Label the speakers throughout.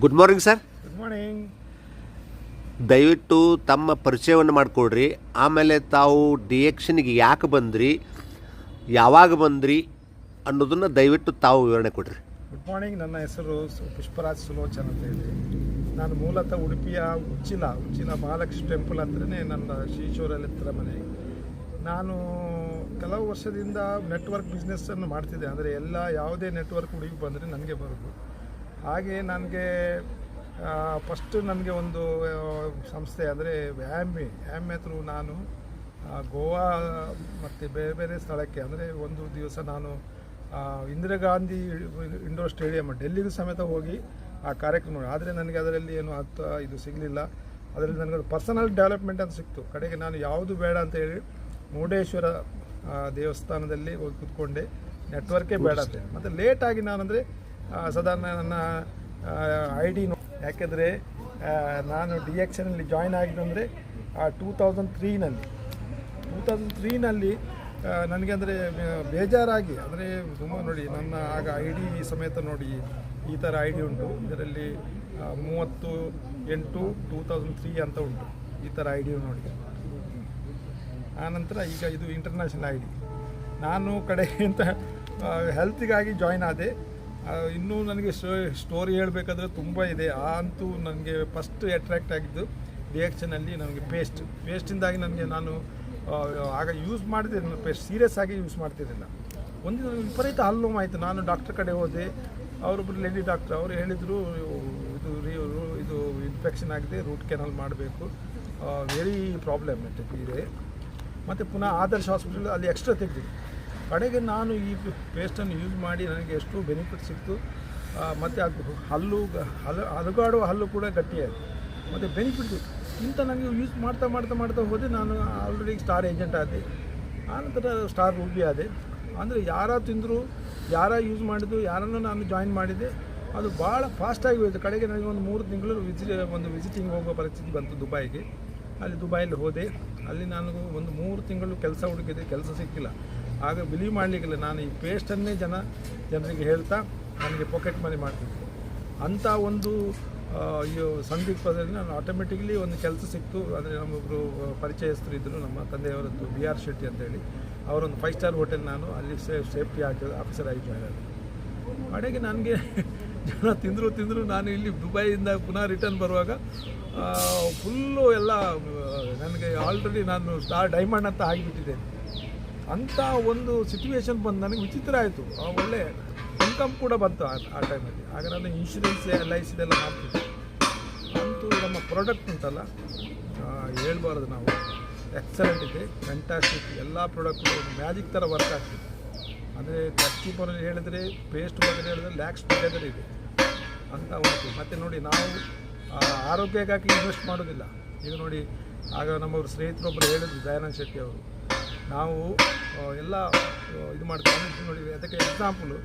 Speaker 1: Good morning sir.
Speaker 2: Good morning.
Speaker 1: ದಯವಿಟ್ಟು ತಮ್ಮ ಪರಿಚಯವನ್ನು ಮಾಡಿಕೊಡ್ರಿ. ಆಮೇಲೆ ತಾವು ಡಿಎಕ್ಷನ್ಗೆ ಯಾಕೆ ಬಂದ್ರಿ, ಯಾವಾಗ ಬಂದ್ರಿ ಅನ್ನೋದನ್ನು ದಯವಿಟ್ಟು ತಾವು ವಿವರಣೆ ಕೊಡ್ರಿ.
Speaker 2: Good morning. ನನ್ನ ಹೆಸರು ಪುಷ್ಪರಾಜ್ ಸುಲೋಚನ್ ಅಂತ ಹೇಳಿ. ನಾನು ಮೂಲತಃ ಉಡುಪಿಯ ಉಚ್ಚಿಲ ಮಹಾಲಕ್ಷ್ಮಿ ಟೆಂಪಲ್ ಹತ್ರನೇ ನನ್ನ ಶ್ರೀಶೂರಲ್ಲಿ ಹತ್ರ ಮನೆ. ನಾನು ಕೆಲವು ವರ್ಷದಿಂದ ನೆಟ್ವರ್ಕ್ ಬಿಸ್ನೆಸ್ಸನ್ನು ಮಾಡ್ತಿದ್ದೆ. ಅಂದರೆ ಯಾವುದೇ ನೆಟ್ವರ್ಕ್ ಹುಡುಗಿ ಬಂದರೆ ನನಗೆ ಬರೋದು. ಹಾಗೆ ನನಗೆ ಫಸ್ಟು ನನಗೆ ಒಂದು ಸಂಸ್ಥೆ ಅಂದರೆ ವ್ಯಾಮೆ ಥ್ರೂ ನಾನು ಗೋವಾ ಮತ್ತು ಬೇರೆ ಬೇರೆ ಸ್ಥಳಕ್ಕೆ, ಅಂದರೆ ಒಂದು ದಿವಸ ನಾನು ಇಂದಿರಾ ಗಾಂಧಿ ಇಂಡೋರ್ ಸ್ಟೇಡಿಯಂ ಡೆಲ್ಲಿಗೂ ಸಮೇತ ಹೋಗಿ ಆ ಕಾರ್ಯಕ್ರಮ ನೋಡಿ. ಆದರೆ ನನಗೆ ಅದರಲ್ಲಿ ಏನು ಇದು ಸಿಗಲಿಲ್ಲ. ಅದರಲ್ಲಿ ನನಗೆ ಪರ್ಸನಲ್ ಡೆವಲಪ್ಮೆಂಟ್ ಅಂತ ಸಿಕ್ತು. ಕಡೆಗೆ ನಾನು ಯಾವುದು ಬೇಡ ಅಂತ ಹೇಳಿ ಮುರುಡೇಶ್ವರ ದೇವಸ್ಥಾನದಲ್ಲಿ ಹೋಗಿ ಕೂತ್ಕೊಂಡೆ. ನೆಟ್ವರ್ಕೇ ಬೇಡ ಅಂತ ಹೇಳಿ. ಮತ್ತು ಲೇಟಾಗಿ ನಾನಂದರೆ ಸಾಧಾರಣ ನನ್ನ ID ಯಾಕೆಂದರೆ ನಾನು ಡಿಎಕ್ಷನಲ್ಲಿ ಜಾಯ್ನ್ ಆಗಿದ್ದಂದರೆ 2003ನಲ್ಲಿ ನನಗೆ ಅಂದರೆ ಬೇಜಾರಾಗಿ, ಅಂದರೆ ತುಂಬ ನೋಡಿ ನನ್ನ ಆಗ ID ಸಮೇತ ನೋಡಿ ಈ ಥರ ID ಉಂಟು. ಇದರಲ್ಲಿ 30/8/2003 ಅಂತ ಉಂಟು. ಈ ಥರ ID ನೋಡಿ. ಆನಂತರ ಈಗ ಇದು ಇಂಟರ್ನ್ಯಾಷನಲ್ ID. ನಾನು ಕಡೆಯಿಂದ ಹೆಲ್ತಿಗಾಗಿ ಜಾಯ್ನ್ ಆದೆ. ಇನ್ನೂ ನನಗೆ ಸ್ಟೋರಿ ಹೇಳಬೇಕಾದ್ರೆ ತುಂಬ ಇದೆ. ಅಂತೂ ನನಗೆ ಫಸ್ಟ್ ಅಟ್ರ್ಯಾಕ್ಟ್ ಆಗಿದ್ದು ಡಿಎಕ್ಷನಲ್ಲಿ ನನಗೆ ಪೇಸ್ಟಿಂದಾಗಿ ನಾನು ಆಗ ಯೂಸ್ ಮಾಡ್ತಿದ್ದೆ. ನಾನು ಪೇಸ್ಟ್ ಸೀರಿಯಸ್ ಆಗಿ ಯೂಸ್ ಮಾಡ್ತಿರಲಿಲ್ಲ. ಒಂದಿನ ವಿಪರೀತ ಹಲ್ಲು ಆಯಿತು. ನಾನು ಡಾಕ್ಟರ್ ಕಡೆ ಹೋದೆ. ಅವರೊಬ್ಬರು ಲೇಡಿ ಡಾಕ್ಟರ್, ಅವರು ಹೇಳಿದರು ಇದು ಇನ್ಫೆಕ್ಷನ್ ಆಗಿದೆ, ರೂಟ್ ಕೆನಾಲ್ ಮಾಡಬೇಕು, ವೆರಿ ಪ್ರಾಬ್ಲಮೆಟಿಕ್ ಇದೆ. ಮತ್ತು ಪುನಃ ಆದರ್ಶ ಹಾಸ್ಪಿಟಲ್ ಅಲ್ಲಿ ಎಕ್ಸ್ಟ್ರಾ ತೆಗೆದಿದ್ದು. ಕಡೆಗೆ ನಾನು ಈ ಪೇಸ್ಟನ್ನು ಯೂಸ್ ಮಾಡಿ ನನಗೆ ಎಷ್ಟು ಬೆನಿಫಿಟ್ ಸಿಕ್ತು. ಮತ್ತು ಅದು ಅಲುಗಾಡುವ ಹಲ್ಲು ಕೂಡ ಗಟ್ಟಿಯಾಯಿತು. ಮತ್ತು ಬೆನಿಫಿಟ್ ಇಂಥ ನನಗೆ ಯೂಸ್ ಮಾಡ್ತಾ ಹೋದೆ. ನಾನು ಆಲ್ರೆಡಿ ಸ್ಟಾರ್ ಏಜೆಂಟ್ ಆದೆ. ಆನಂತರ ಸ್ಟಾರ್ ರೂಬಿ ಆದೆ. ಅಂದರೆ ಯಾರ ತಿಂದರು, ಯಾರ ಯೂಸ್ ಮಾಡಿದ್ದು, ಯಾರನ್ನು ನಾನು ಜಾಯಿನ್ ಮಾಡಿದೆ, ಅದು ಭಾಳ ಫಾಸ್ಟಾಗಿ ಹೋಯಿತು. ಕಡೆಗೆ ನನಗೆ ಒಂದು 3 ತಿಂಗಳು ವಿಸಿಟಿಂಗ್ ಹೋಗೋ ಪರಿಸ್ಥಿತಿ ಬಂತು ದುಬೈಗೆ. ಅಲ್ಲಿ ದುಬೈಲಿ ಹೋದೆ. ಅಲ್ಲಿ ನಾನು ಒಂದು 3 ತಿಂಗಳು ಕೆಲಸ ಹುಡುಕಿದೆ, ಕೆಲಸ ಸಿಕ್ಕಿಲ್ಲ. ಆಗ ಬಿಲೀವ್ ಮಾಡಲಿಕ್ಕಿಲ್ಲ. ನಾನು ಈ ಪೇಸ್ಟನ್ನೇ ಜನರಿಗೆ ಹೇಳ್ತಾ ನನಗೆ ಪಾಕೆಟ್ ಮನಿ ಮಾಡ್ತಿದ್ದೆ. ಅಂಥ ಒಂದು ಸಂದರ್ಭದಲ್ಲಿ ನಾನು ಆಟೋಮೆಟಿಕ್ಲಿ ಒಂದು ಕೆಲಸ ಸಿಕ್ತು. ಅಂದರೆ ನಮ್ಮೊಬ್ಬರು ಪರಿಚಯಸ್ಥರು ಇದ್ದರು, ನಮ್ಮ ತಂದೆಯವರದ್ದು BR ಶೆಟ್ಟಿ ಅಂತೇಳಿ. ಅವರೊಂದು 5 ಸ್ಟಾರ್ ಹೋಟೆಲ್, ನಾನು ಅಲ್ಲಿ ಸೇಫ್ಟಿ ಆಫೀಸರ್ ಆಗಿ ಜಾಯ್ನ್ ಆದೆ. ಕಡೆಗೆ ನನಗೆ ಜನ ತಿಂದರು. ನಾನು ಇಲ್ಲಿ ದುಬೈಯಿಂದ ಪುನಃ ರಿಟರ್ನ್ ಬರುವಾಗ ಫುಲ್ಲು ಎಲ್ಲ ನನಗೆ ಆಲ್ರೆಡಿ ನಾನು ಸ್ಟಾರ್ ಡೈಮಂಡ್ ಅಂತ ಆಗಿಬಿಟ್ಟಿದ್ದೇನೆ. ಅಂಥ ಒಂದು ಸಿಚುವೇಶನ್ ಬಂದು ನನಗೆ ವಿಚಿತ್ರ ಆಯಿತು. ಒಳ್ಳೆ ಇನ್ಕಮ್ ಕೂಡ ಬಂತು ಆ ಟೈಮಲ್ಲಿ. ಆಗ ನಾನು ಇನ್ಶೂರೆನ್ಸ್ LIC ಇದೆಲ್ಲ ಮಾಡ್ತಿದ್ದೆ. ಅಂತೂ ನಮ್ಮ ಪ್ರಾಡಕ್ಟ್ ಉಂಟಲ್ಲ, ಹೇಳ್ಬಾರ್ದು ನಾವು, ಎಕ್ಸಲೆಂಟ್ ಇದೆ, ಫ್ಯಾಂಟಾಸ್ಟಿಕ್. ಎಲ್ಲ ಪ್ರಾಡಕ್ಟು ಮ್ಯಾಜಿಕ್ ಥರ ವರ್ಕ್ ಆಗ್ತಿದೆ. ಅಂದರೆ ಕಸ್ಟಮರಲ್ಲಿ ಹೇಳಿದರೆ, ಪೇಸ್ಟ್ ಬಗ್ಗೆ ಹೇಳಿದ್ರೆ ಲ್ಯಾಕ್ಸ್ ಟುಗೆದರ್ ಇದೆ ಅಂತ ಉಂಟು. ಮತ್ತು ನೋಡಿ, ನಾವು ಆರೋಗ್ಯಕ್ಕಾಗಿ ಇನ್ವೆಸ್ಟ್ ಮಾಡೋದಿಲ್ಲ. ಈಗ ನೋಡಿ, ಆಗ ನಮ್ಮವರು ಸ್ನೇಹಿತರೊಬ್ಬರು ಹೇಳಿದ್ರು, ದಯಾನಂದ್ ಶೆಟ್ಟಿ ಅವರು, ನಾವು ಎಲ್ಲ ಇದು ಮಾಡ್ತೀವಿ ನೋಡಿ. ಅದಕ್ಕೆ ಎಕ್ಸಾಂಪಲು,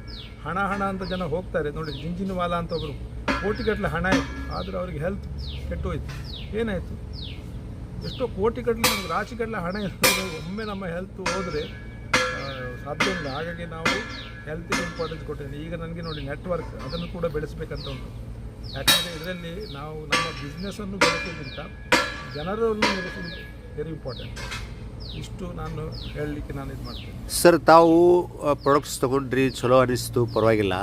Speaker 2: ಹಣ ಅಂತ ಜನ ಹೋಗ್ತಾರೆ ನೋಡಿ. ಜಿಂಜಿನವಾಲ ಅಂತ ಒಬ್ಬರು ಕೋಟಿಗಟ್ಟಲೆ ಹಣ ಆಯಿತು, ಆದರೆ ಅವ್ರಿಗೆ ಹೆಲ್ತ್ ಕೆಟ್ಟೋಯ್ತು. ಏನಾಯಿತು? ಎಷ್ಟೋ ಕೋಟಿಗಟ್ಟಲೆ, ನಮ್ಗೆ ರಾಶಿಗಟ್ಟಲೆ ಹಣ ಇರ್ತದೆ, ಒಮ್ಮೆ ನಮ್ಮ ಹೆಲ್ತ್ ಹೋದರೆ ಸಾಧ್ಯ ಇಲ್ಲ. ಹಾಗಾಗಿ ನಾವು ಹೆಲ್ತಿಗೆ ಇಂಪಾರ್ಟೆನ್ಸ್ ಕೊಟ್ಟಿದ್ದೀನಿ. ಈಗ ನನಗೆ ನೋಡಿ ನೆಟ್ವರ್ಕ್, ಅದನ್ನು ಕೂಡ ಬೆಳೆಸಬೇಕಂತ ಉಂಟು. ಯಾಕಂದರೆ ಇದರಲ್ಲಿ ನಾವು ನಮ್ಮ ಬಿಸ್ನೆಸ್ಸನ್ನು ಬೆಳೆಸೋದ್ಕಿಂತ ಜನರನ್ನು ಬೆಳೆಸೋದು ವೆರಿ ಇಂಪಾರ್ಟೆಂಟ್. ಇಷ್ಟು ನಾನು ಹೇಳಲಿಕ್ಕೆ ನಾನು ಇದು ಮಾಡ್ತೀನಿ.
Speaker 1: ಸರ್, ತಾವು ಪ್ರಾಡಕ್ಟ್ಸ್ ತೊಗೊಂಡ್ರಿ, ಚಲೋ ಅನಿಸ್ತು, ಪರವಾಗಿಲ್ಲ.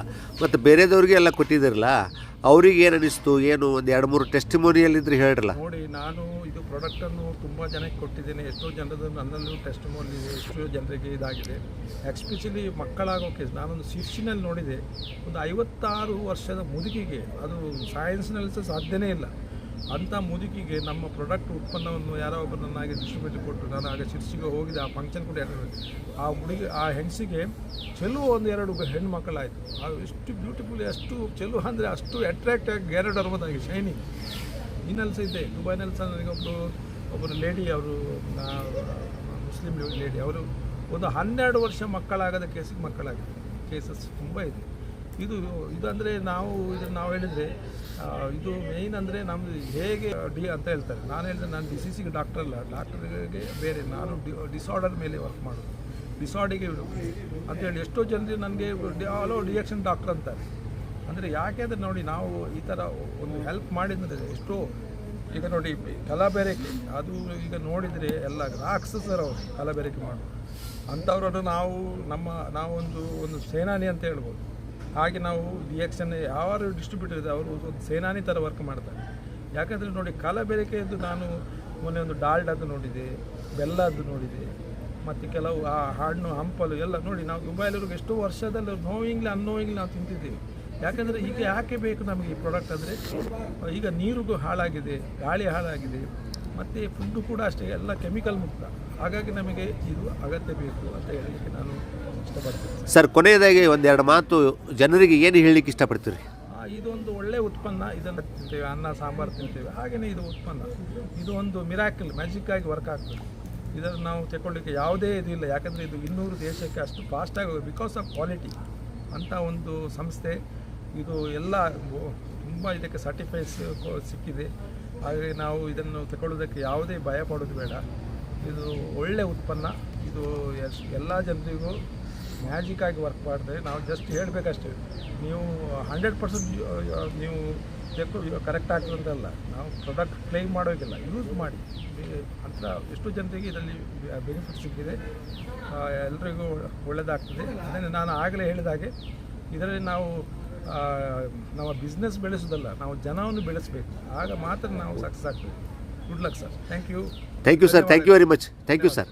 Speaker 1: ಮತ್ತು ಬೇರೆದವ್ರಿಗೆ ಎಲ್ಲ ಕೊಟ್ಟಿದ್ದೀರಲ್ಲ, ಅವ್ರಿಗೆ ಏನು ಅನಿಸ್ತು, ಏನು ಒಂದು 2-3 ಟೆಸ್ಟಿಮೋನಿಯಲ್ ಇದ್ರೆ ಹೇಳ್ರಲ್ಲ.
Speaker 2: ನೋಡಿ, ನಾನು ಇದು ಪ್ರಾಡಕ್ಟನ್ನು ತುಂಬ ಜನಕ್ಕೆ ಕೊಟ್ಟಿದ್ದೇನೆ. ಎಷ್ಟೋ ಜನರದ್ದು ನನ್ನಲ್ಲೂ ಟೆಸ್ಟಿಮೋನಿ ಇದೆ, ಎಷ್ಟೋ ಜನರಿಗೆ ಇದಾಗಿದೆ. ಎಕ್ಸ್ಪೆಷಲಿ ಮಕ್ಕಳಾಗೋಕೆ ನಾನೊಂದು ಶಿರ್ಷಿನಲ್ಲಿ ನೋಡಿದೆ, ಒಂದು 56 ವರ್ಷದ ಮುದುಕಿಗೆ, ಅದು ಸೈನ್ಸ್ನಲ್ಲಿ ಸಹ ಸಾಧ್ಯನೇ ಇಲ್ಲ, ಅಂಥ ಮುದುಕಿಗೆ ನಮ್ಮ ಪ್ರಾಡಕ್ಟ್ ಉತ್ಪನ್ನವನ್ನು ಯಾರೋ ಒಬ್ಬರು ನನ್ನಾಗಿ ಡಿಸ್ಟ್ರಿಬ್ಯೂಟ್ ಕೊಟ್ಟರು. ನಾನು ಆಗ ಶಿರ್ಸಿಗೆ ಹೋಗಿದ್ದೆ. ಆ ಫಂಕ್ಷನ್ ಕೂಡ ಆ ಹೆಂಗಸಿಗೆ ಚೆಲುವು 1-2 ಹೆಣ್ಣು ಮಕ್ಕಳಾಯಿತು. ಅದು ಎಷ್ಟು ಬ್ಯೂಟಿಫುಲ್, ಎಷ್ಟು ಚೆಲುವು ಅಂದರೆ ಅಷ್ಟು ಅಟ್ರ್ಯಾಕ್ಟ್ ಆಗಿ ಗ್ಯಾರಡರ್ಮದಾಗಿ ಶೈನಿಂಗ್. ಇನ್ನಲ್ಲಿ ಸಹ ಇದೆ, ದುಬೈನಲ್ಲಿ ಸಹ ನನಗೆ ಒಬ್ಬರು ಲೇಡಿ, ಅವರು ಮುಸ್ಲಿಂ ಲೇಡಿ, ಅವರು ಒಂದು 12 ವರ್ಷ ಮಕ್ಕಳಾಗದ ಮಕ್ಕಳಾಗಿದೆ. ಕೇಸಸ್ ತುಂಬ ಇದೆ. ಇದು ಅಂದರೆ ನಾವು ಹೇಳಿದರೆ ಇದು ಮೇಯ್ನ್ ಅಂದರೆ ನಮ್ಮದು ಹೇಗೆ ಅಂತ ಹೇಳ್ತಾರೆ. ನಾನು ಹೇಳಿದ್ರೆ ನಾನು ಡಿಸೀಸಿಗೆ ಡಾಕ್ಟರ್ ಅಲ್ಲ, ಡಾಕ್ಟರ್ಗೆ ಬೇರೆ. ನಾನು ಡಿಸಾರ್ಡರ್ ಮೇಲೆ ವರ್ಕ್ ಮಾಡೋದು, ಡಿಸಾರ್ಡಿಗೆ ಅಂತೇಳಿ ಎಷ್ಟೋ ಜನರಿಗೆ ನನಗೆ ಡಿಎಕ್ಷನ್ ಡಾಕ್ಟರ್ ಅಂತಾರೆ. ಅಂದರೆ ಯಾಕೆಂದರೆ ನೋಡಿ ನಾವು ಈ ಥರ ಒಂದು ಹೆಲ್ಪ್ ಮಾಡಿದರೆ ಎಷ್ಟೋ, ಈಗ ನೋಡಿ ಕಲಬೆರಕೆ ಅದು ಈಗ ನೋಡಿದರೆ ಎಲ್ಲ ರಾಕ್ಷಸರು ಅವರು ಕಲಬೆರಕೆ ಮಾಡೋದು, ಅಂಥವ್ರನ್ನು ನಾವೊಂದು ಸೇನಾನಿ ಅಂತ ಹೇಳ್ಬೋದು. ಹಾಗೆ ನಾವು ರಿಯಾಕ್ಷನ್ ಯಾರು ಡಿಸ್ಟ್ರಿಬ್ಯೂಟರ್ ಇದೆ ಅವರು ಒಂದು ಸೇನಾನಿ ಥರ ವರ್ಕ್ ಮಾಡ್ತಾರೆ. ಯಾಕಂದರೆ ನೋಡಿ ಕಲಬೆರಕೆಯದ್ದು ನಾನು ಮೊನ್ನೆ ಒಂದು ಡಾಲ್ಡದ್ದು ನೋಡಿದೆ, ಬೆಲ್ಲದ್ದು ನೋಡಿದೆ, ಮತ್ತು ಕೆಲವು ಆ ಹಣ್ಣು ಹಂಪಲು ಎಲ್ಲ ನೋಡಿ ನಾವು ದುಬೈಲಿವ್ರಿಗೆ ಎಷ್ಟೋ ವರ್ಷದಲ್ಲಿ ನೋವಿಂಗ್ಲಿ ಅನ್ನೋವಿಂಗ್ಲಿ ನಾವು ತಿಂತಿದ್ದೀವಿ. ಯಾಕಂದರೆ ಈಗ ಯಾಕೆ ಬೇಕು ನಮಗೆ ಈ ಪ್ರಾಡಕ್ಟ್ ಅಂದರೆ ಈಗ ನೀರಿಗೂ ಹಾಳಾಗಿದೆ, ಗಾಳಿ ಹಾಳಾಗಿದೆ, ಮತ್ತು ಫುಡ್ಡು ಕೂಡ ಅಷ್ಟೇ ಎಲ್ಲ ಕೆಮಿಕಲ್ ಮುಕ್ತ. ಹಾಗಾಗಿ ನಮಗೆ ಇದು ಅಗತ್ಯ ಬೇಕು ಅಂತ ಹೇಳಲಿಕ್ಕೆ ನಾನು ಇಷ್ಟಪಡ್ತೇನೆ.
Speaker 1: ಸರ್, ಕೊನೆಯದಾಗಿ ಒಂದೆರಡು ಮಾತು ಜನರಿಗೆ ಏನು ಹೇಳಲಿಕ್ಕೆ ಇಷ್ಟಪಡ್ತೀರಿ?
Speaker 2: ಇದೊಂದು ಒಳ್ಳೆಯ ಉತ್ಪನ್ನ, ಇದನ್ನು ತಿಂತೇವೆ, ಅನ್ನ ಸಾಂಬಾರು ತಿಂತೇವೆ, ಹಾಗೆಯೇ ಇದು ಉತ್ಪನ್ನ, ಇದು ಒಂದು ಮಿರಾಕಲ್ ಮ್ಯಾಜಿಕ್ ಆಗಿ ವರ್ಕ್ ಆಗ್ತದೆ. ಇದನ್ನು ನಾವು ತಗೊಳ್ಳಿಕ್ಕೆ ಯಾವುದೇ ಇದಿಲ್ಲ, ಯಾಕಂದರೆ ಇದು 200 ದೇಶಕ್ಕೆ ಅಷ್ಟು ಫಾಸ್ಟಾಗಿ ಬಿಕಾಸ್ ಆಫ್ ಕ್ವಾಲಿಟಿ ಅಂಥ ಒಂದು ಸಂಸ್ಥೆ ಇದು. ಎಲ್ಲ ತುಂಬ ಇದಕ್ಕೆ ಸರ್ಟಿಫೈಸ್ ಸಿಕ್ಕಿದೆ. ಹಾಗೆ ನಾವು ಇದನ್ನು ತಗೊಳ್ಳೋದಕ್ಕೆ ಯಾವುದೇ ಭಯ ಪಡೋದು ಬೇಡ. ಇದು ಒಳ್ಳೆಯ ಉತ್ಪನ್ನ, ಇದು ಎಲ್ಲ ಜನರಿಗೂ ಮ್ಯಾಜಿಕ್ ಆಗಿ ವರ್ಕ್ ಮಾಡ್ತೇವೆ. ನಾವು ಜಸ್ಟ್ ಹೇಳಬೇಕಷ್ಟೇ, ನೀವು 100% ನೀವು ಕರೆಕ್ಟ್ ಆಗ್ತದೆ ಅಂತಲ್ಲ, ನಾವು ಪ್ರಾಡಕ್ಟ್ ಕ್ಲೈಮ್ ಮಾಡೋಕ್ಕಿಲ್ಲ, ಯೂಸ್ ಮಾಡಿ ಅಂತ ಎಷ್ಟೋ ಜನರಿಗೆ ಇದರಲ್ಲಿ ಬೆನಿಫಿಟ್ ಸಿಕ್ಕಿದೆ. ಎಲ್ರಿಗೂ ಒಳ್ಳೆಯದಾಗ್ತದೆ. ಅದನ್ನು ನಾನು ಆಗಲೇ ಹೇಳಿದಾಗೆ ಇದರಲ್ಲಿ ನಾವು ನಮ್ಮ ಬಿಸ್ನೆಸ್ ಬೆಳೆಸೋದಲ್ಲ, ನಾವು ಜನವನ್ನು ಬೆಳೆಸಬೇಕು, ಆಗ ಮಾತ್ರ ನಾವು ಸಕ್ಸಸ್ ಆಗ್ತೇವೆ. Good luck sir. Thank you
Speaker 1: sir. Thank you very much. Thank you sir.